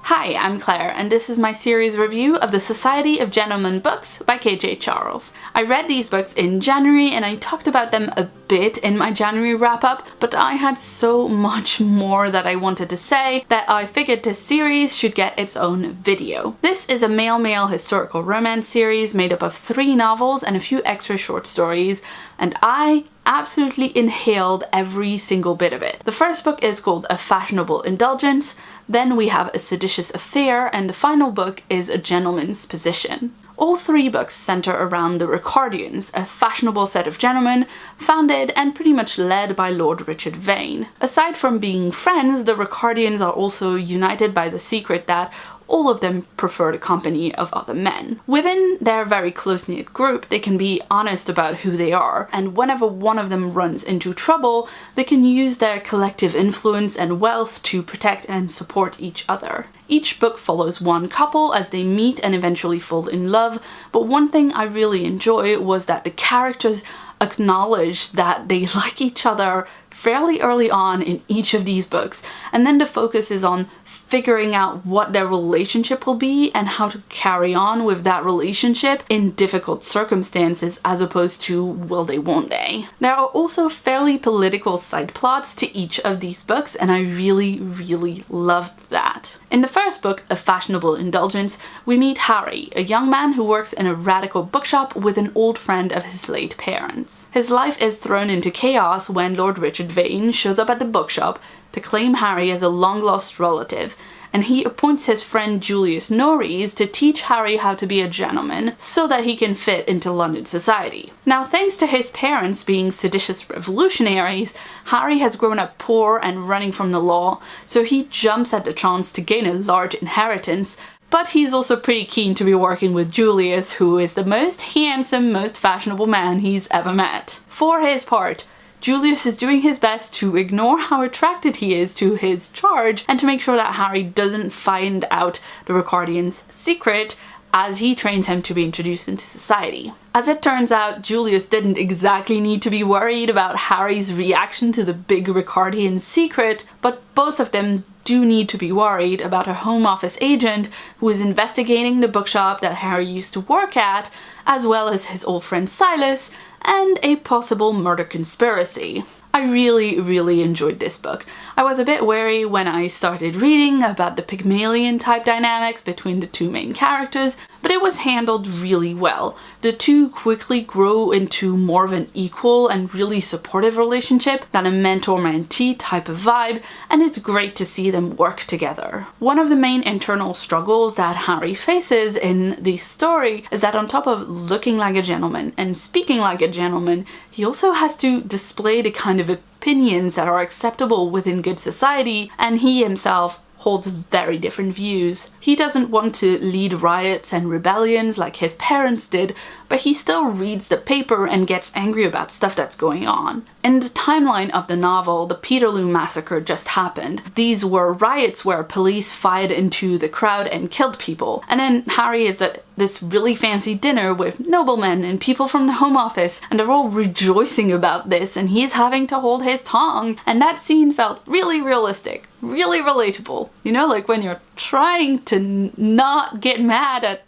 Hi, I'm Claire, and this is my series review of the Society of Gentlemen books by KJ Charles. I read these books in January and I talked about them a bit in my January wrap-up, but I had so much more that I wanted to say that I figured this series should get its own video. This is a male-male historical romance series made up of 3 novels and a few extra short stories, and I absolutely inhaled every single bit of it. The first book is called A Fashionable Indulgence, then we have A Seditious Affair, and the final book is A Gentleman's Position. All 3 books center around the Ricardians, a fashionable set of gentlemen founded and pretty much led by Lord Richard Vane. Aside from being friends, the Ricardians are also united by the secret that all of them prefer the company of other men. Within their very close-knit group, they can be honest about who they are, and whenever one of them runs into trouble, they can use their collective influence and wealth to protect and support each other. Each book follows one couple as they meet and eventually fall in love, but one thing I really enjoy was that the characters acknowledge that they like each other fairly early on in each of these books, and then the focus is on figuring out what their relationship will be and how to carry on with that relationship in difficult circumstances as opposed to will they, won't they. There are also fairly political side plots to each of these books, and I really loved that. In the first book, A Fashionable Indulgence, we meet Harry, a young man who works in a radical bookshop with an old friend of his late parents. His life is thrown into chaos when Lord Richard Vane shows up at the bookshop to claim Harry as a long-lost relative, and he appoints his friend Julius Norreys to teach Harry how to be a gentleman so that he can fit into London society. Now, thanks to his parents being seditious revolutionaries, Harry has grown up poor and running from the law, so he jumps at the chance to gain a large inheritance. But he's also pretty keen to be working with Julius, who is the most handsome, most fashionable man he's ever met. For his part, Julius is doing his best to ignore how attracted he is to his charge and to make sure that Harry doesn't find out the Ricardians' secret as he trains him to be introduced into society. As it turns out, Julius didn't exactly need to be worried about Harry's reaction to the big Ricardian secret, but both of them do need to be worried about a Home Office agent who is investigating the bookshop that Harry used to work at, as well as his old friend Silas, and a possible murder conspiracy. I really enjoyed this book. I was a bit wary when I started reading about the Pygmalion type dynamics between the 2 main characters, but it was handled really well. The 2 quickly grow into more of an equal and really supportive relationship than a mentor-mentee type of vibe, and it's great to see them work together. One of the main internal struggles that Harry faces in the story is that on top of looking like a gentleman and speaking like a gentleman, he also has to display the kind of opinions that are acceptable within good society, and he himself holds very different views. He doesn't want to lead riots and rebellions like his parents did, but he still reads the paper and gets angry about stuff that's going on. In the timeline of the novel, the Peterloo massacre just happened. These were riots where police fired into the crowd and killed people. And then Harry is at this really fancy dinner with noblemen and people from the Home Office, and they're all rejoicing about this, and he's having to hold his tongue. And that scene felt really realistic, really relatable. You know, like when you're trying to not get mad at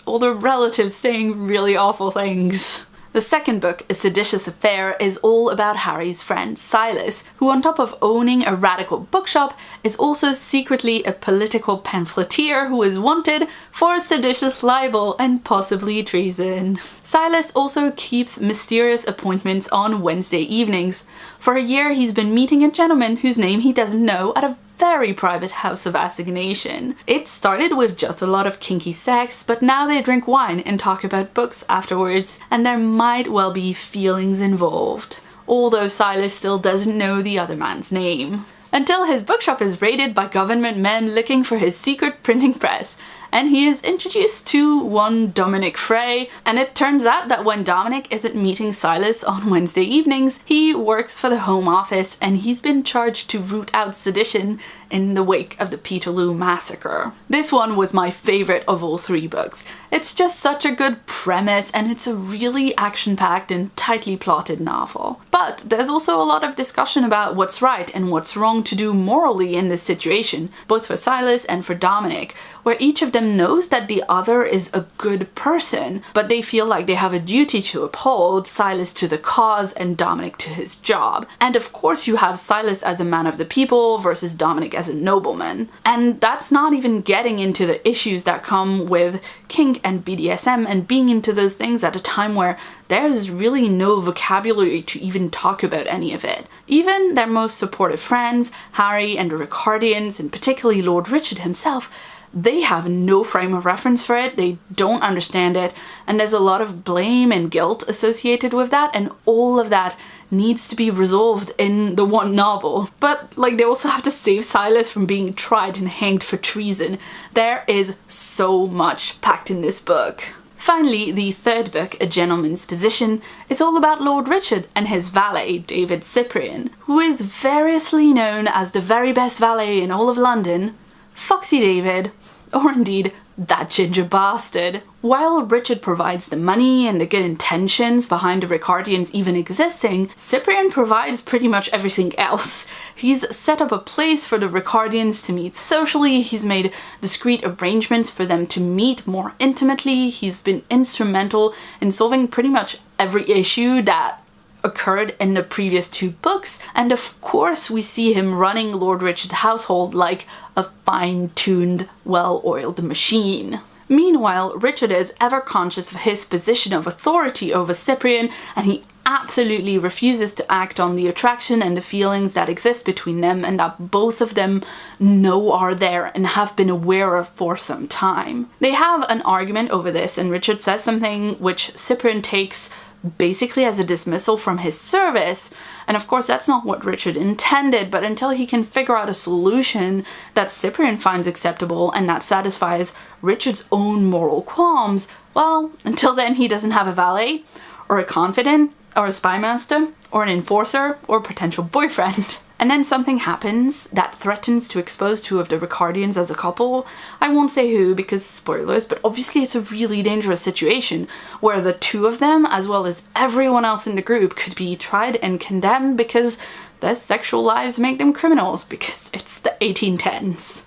older relatives saying really awful things. The second book, A Seditious Affair, is all about Harry's friend Silas, who on top of owning a radical bookshop, is also secretly a political pamphleteer who is wanted for seditious libel and possibly treason. Silas also keeps mysterious appointments on Wednesday evenings. For a year he's been meeting a gentleman whose name he doesn't know at a very private house of assignation. It started with just a lot of kinky sex, but now they drink wine and talk about books afterwards, and there might well be feelings involved. Although Silas still doesn't know the other man's name. Until his bookshop is raided by government men looking for his secret printing press, and he is introduced to one Dominic Frey, and it turns out that when Dominic isn't meeting Silas on Wednesday evenings, he works for the Home Office and he's been charged to root out sedition in the wake of the Peterloo massacre. This one was my favourite of all three books. It's just such a good premise, and it's a really action-packed and tightly plotted novel. But there's also a lot of discussion about what's right and what's wrong to do morally in this situation, both for Silas and for Dominic, where each of them knows that the other is a good person, but they feel like they have a duty to uphold, Silas to the cause and Dominic to his job. And of course you have Silas as a man of the people versus Dominic as a nobleman. And that's not even getting into the issues that come with kink and BDSM and being into those things at a time where there's really no vocabulary to even talk about any of it. Even their most supportive friends, Harry and the Ricardians, and particularly Lord Richard himself, they have no frame of reference for it, they don't understand it, and there's a lot of blame and guilt associated with that, and all of that needs to be resolved in the one novel. But like, they also have to save Silas from being tried and hanged for treason. There is so much packed in this book. Finally, the third book, A Gentleman's Position, is all about Lord Richard and his valet, David Cyprian, who is variously known as the very best valet in all of London, Foxy David, or indeed, that ginger bastard. While Richard provides the money and the good intentions behind the Ricardians even existing, Cyprian provides pretty much everything else. He's set up a place for the Ricardians to meet socially, he's made discreet arrangements for them to meet more intimately, he's been instrumental in solving pretty much every issue that occurred in the previous two books, and of course we see him running Lord Richard's household like a fine-tuned, well-oiled machine. Meanwhile, Richard is ever conscious of his position of authority over Cyprian, and he absolutely refuses to act on the attraction and the feelings that exist between them and that both of them know are there and have been aware of for some time. They have an argument over this, and Richard says something which Cyprian takes basically as a dismissal from his service, and of course that's not what Richard intended, but until he can figure out a solution that Cyprian finds acceptable and that satisfies Richard's own moral qualms, well, until then he doesn't have a valet, or a confidant, or a spy master, or an enforcer, or potential boyfriend. And then something happens that threatens to expose two of the Ricardians as a couple. I won't say who because spoilers, but obviously it's a really dangerous situation where the two of them, as well as everyone else in the group, could be tried and condemned because their sexual lives make them criminals, because it's the 1810s.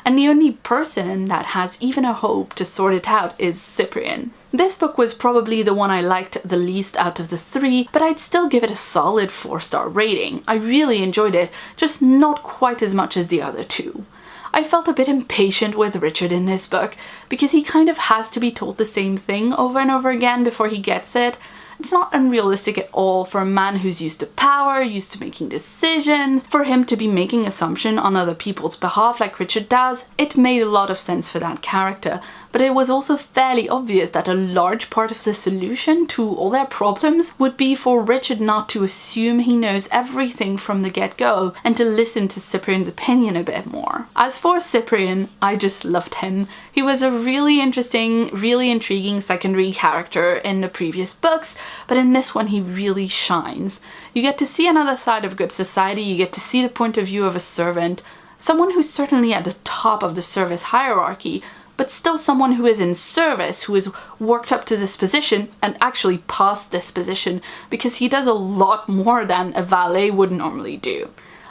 And the only person that has even a hope to sort it out is Cyprian. This book was probably the one I liked the least out of the three, but I'd still give it a solid 4-star rating. I really enjoyed it, just not quite as much as the other two. I felt a bit impatient with Richard in this book, because he kind of has to be told the same thing over and over again before he gets it. It's not unrealistic at all for a man who's used to power, used to making decisions, for him to be making assumptions on other people's behalf like Richard does. It made a lot of sense for that character, but it was also fairly obvious that a large part of the solution to all their problems would be for Richard not to assume he knows everything from the get-go and to listen to Cyprian's opinion a bit more. As for Cyprian, I just loved him. He was a really interesting, really intriguing secondary character in the previous books, but in this one he really shines. You get to see another side of good society, you get to see the point of view of a servant, someone who's certainly at the top of the service hierarchy, but still someone who is in service, who is worked up to this position and actually past this position, because he does a lot more than a valet would normally do.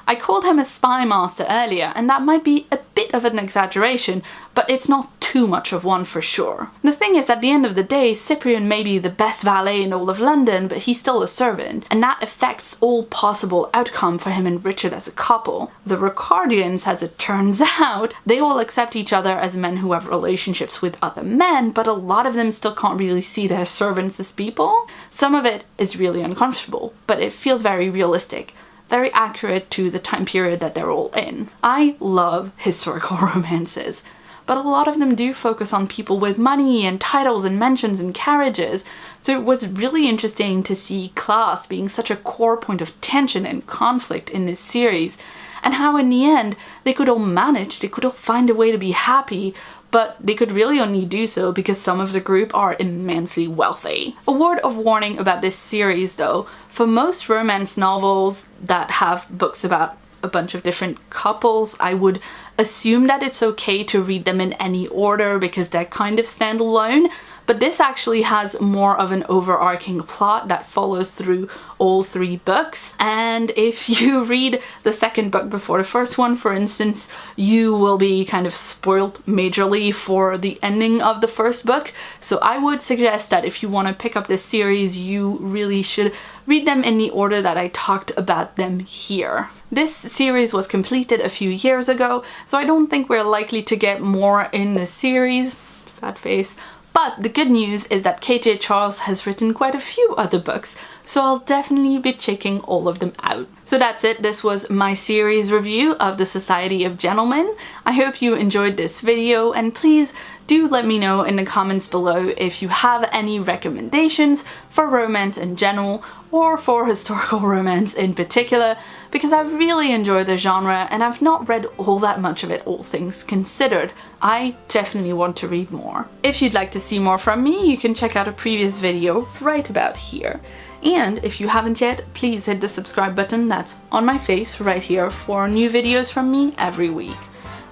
I called him a spy master earlier, and that might be a bit of an exaggeration, but it's not too much of one for sure. The thing is, at the end of the day, Cyprian may be the best valet in all of London, but he's still a servant, and that affects all possible outcome for him and Richard as a couple. The Ricardians, as it turns out, they all accept each other as men who have relationships with other men, but a lot of them still can't really see their servants as people. Some of it is really uncomfortable, but it feels very realistic. Very accurate to the time period that they're all in. I love historical romances, but a lot of them do focus on people with money and titles and mansions and carriages, so it was really interesting to see class being such a core point of tension and conflict in this series, and how in the end they could all manage, they could all find a way to be happy, but they could really only do so because some of the group are immensely wealthy. A word of warning about this series though, for most romance novels that have books about a bunch of different couples, I would assume that it's okay to read them in any order because they're kind of standalone. But this actually has more of an overarching plot that follows through all 3 books. And if you read the second book before the first one, for instance, you will be kind of spoiled majorly for the ending of the first book. So I would suggest that if you want to pick up this series, you really should read them in the order that I talked about them here. This series was completed a few years ago, so I don't think we're likely to get more in the series. Sad face. But the good news is that KJ Charles has written quite a few other books, so I'll definitely be checking all of them out. So that's it, this was my series review of The Society of Gentlemen. I hope you enjoyed this video, and please do let me know in the comments below if you have any recommendations for romance in general or for historical romance in particular, because I really enjoy the genre and I've not read all that much of it, all things considered. I definitely want to read more. If you'd like to see more from me, you can check out a previous video right about here. And if you haven't yet, please hit the subscribe button that's on my face right here for new videos from me every week.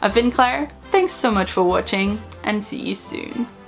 I've been Claire, thanks so much for watching, and see you soon.